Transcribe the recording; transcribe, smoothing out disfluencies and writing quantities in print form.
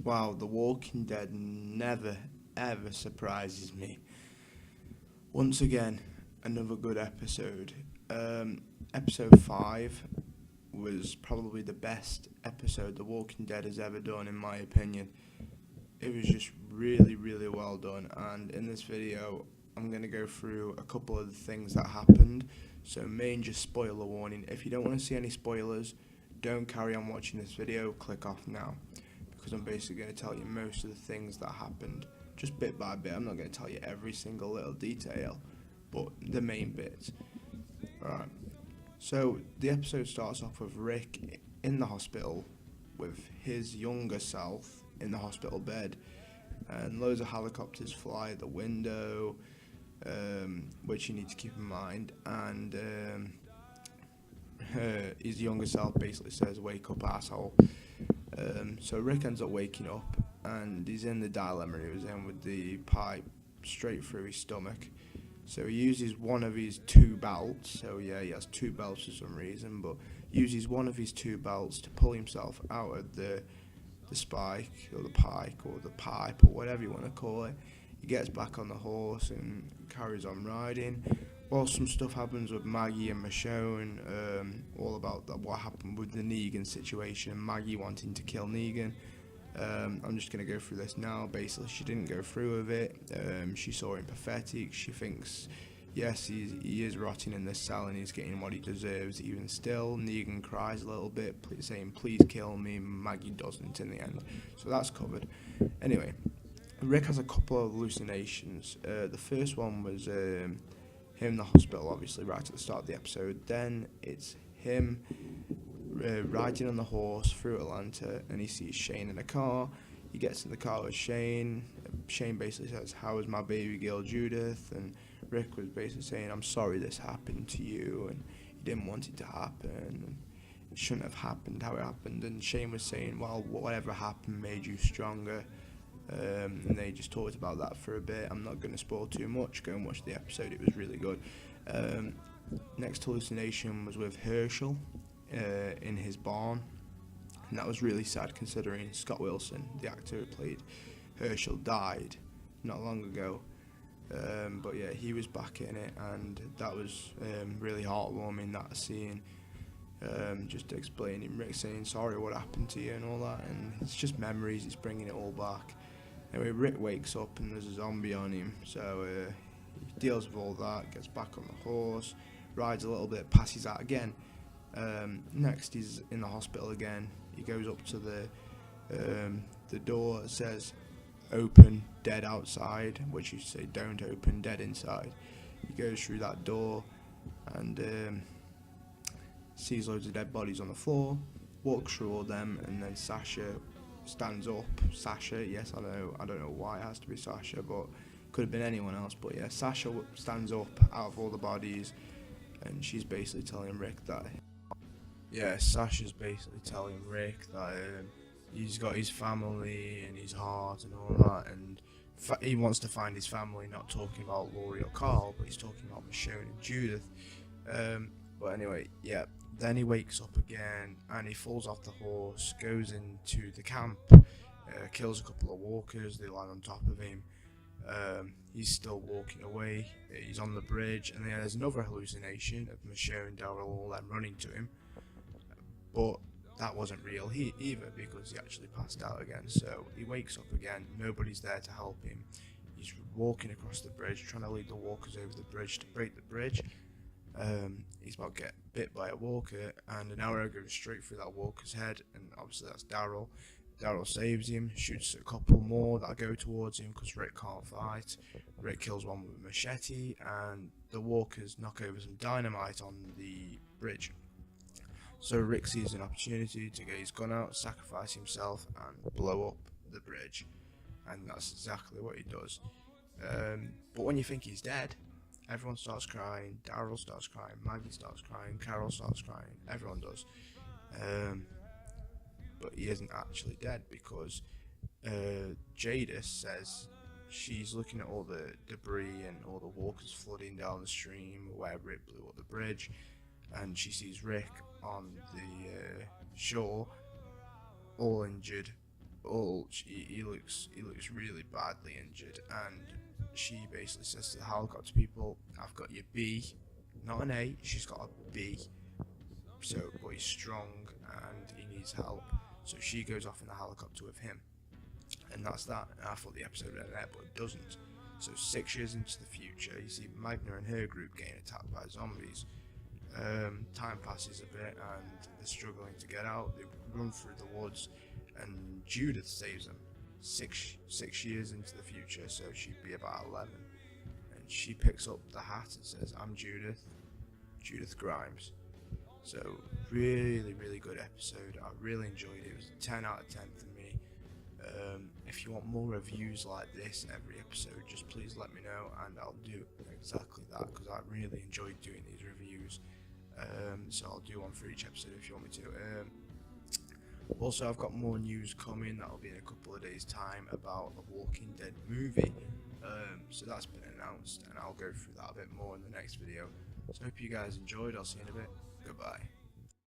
Wow, The Walking Dead never ever surprises me. Once again, another good episode. Episode 5 was probably the best episode The Walking Dead has ever done, in my opinion. It was just really, really well done, and in this video, I'm going to go through a couple of the things that happened. So, major spoiler warning: if you don't want to see any spoilers, don't carry on watching this video, click off now. Because I'm basically going to tell you most of the things that happened, just bit by bit. I'm not going to tell you every single little detail, but the main bits. Alright, so the episode starts off with Rick in the hospital with his younger self in the hospital bed, and loads of helicopters fly at the window, which you need to keep in mind, and his younger self basically says, "Wake up, asshole." So Rick ends up waking up, and he's in the dilemma he was in with the pipe straight through his stomach. So he uses one of his two belts. So yeah, he has two belts for some reason, but uses one of his two belts to pull himself out of the spike or the pike or the pipe or whatever you want to call it. He gets back on the horse and carries on riding. Well, some stuff happens with Maggie and Michonne, all about what happened with the Negan situation, Maggie wanting to kill Negan. I'm just going to go through this now. Basically, she didn't go through with it. She saw him pathetic. She thinks, yes, he is rotting in this cell and he's getting what he deserves. Even still, Negan cries a little bit, saying, "Please kill me." Maggie doesn't in the end. So that's covered. Anyway, Rick has a couple of hallucinations. The first one was him in the hospital, obviously, right at the start of the episode. Then it's him riding on the horse through Atlanta, and he sees Shane in a car. He gets in the car with Shane. Shane basically says, "How is my baby girl Judith?" And Rick was basically saying, "I'm sorry this happened to you, and he didn't want it to happen, and it shouldn't have happened how it happened." And Shane was saying, "Well, whatever happened made you stronger." And they just talked about that for a bit. I'm not going to spoil too much. Go and watch the episode. It was really good. Next hallucination was with Herschel in his barn, and that was really sad considering Scott Wilson, the actor who played Herschel, died not long ago. But yeah, he was back in it, and that was really heartwarming, that scene. Just explaining Rick saying sorry what happened to you and all that, and it's just memories, it's bringing it all back. Anyway, Rick wakes up and there's a zombie on him, so he deals with all that, gets back on the horse, rides a little bit, passes out again. Next he's in the hospital again. He goes up to the door that says "Open, dead outside," which you say "Don't open, dead inside." He goes through that door and sees loads of dead bodies on the floor, walks through all them, and then Sasha stands up. Sasha, yes, I don't know why it has to be Sasha, but could have been anyone else. But yeah, Sasha stands up out of all the bodies, and she's basically telling Rick that. Yeah, Sasha's basically telling Rick that he's got his family and his heart and all that, and he wants to find his family. Not talking about Laurie or Carl, but he's talking about Michonne and Judith. But anyway, yeah. Then he wakes up again and he falls off the horse, goes into the camp, kills a couple of walkers. They land on top of him. He's still walking away. He's on the bridge, and then there's another hallucination of Michonne and Daryl all them running to him. But that wasn't real either, because he actually passed out again. So he wakes up again. Nobody's there to help him. He's walking across the bridge, trying to lead the walkers over the bridge to break the bridge. He's about to get bit by a walker, and an arrow goes straight through that walker's head, and obviously that's Daryl. Daryl saves him, shoots a couple more that go towards him because Rick can't fight. Rick kills one with a machete, and the walkers knock over some dynamite on the bridge. So Rick sees an opportunity to get his gun out, sacrifice himself, and blow up the bridge. And that's exactly what he does. But when you think he's dead, everyone starts crying. Daryl starts crying, Maggie starts crying, Carol starts crying, everyone does. But he isn't actually dead, because Jadis says she's looking at all the debris and all the walkers flooding down the stream where Rick blew up the bridge, and she sees Rick on the shore, all injured, he looks really badly injured, and she basically says to the helicopter people, "I've got your B, not an A. She's got a B. So, but he's strong and he needs help. So she goes off in the helicopter with him, and that's that. And I thought the episode would end there, but it doesn't. So 6 years into the future, you see Magna and her group getting attacked by zombies. Time passes a bit and they're struggling to get out. They run through the woods and Judith saves them. Six years into the future, so she'd be about 11. And she picks up the hat and says, "I'm Judith Grimes." So really good episode. I really enjoyed it. It was a 10 out of 10 for me. If you want more reviews like this every episode, just please let me know and I'll do exactly that, because I really enjoyed doing these reviews. So I'll do one for each episode if you want me to. Also, I've got more news coming. That'll be in a couple of days' time about a Walking Dead movie. So that's been announced, and I'll go through that a bit more in the next video. So I hope you guys enjoyed. I'll see you in a bit. Goodbye.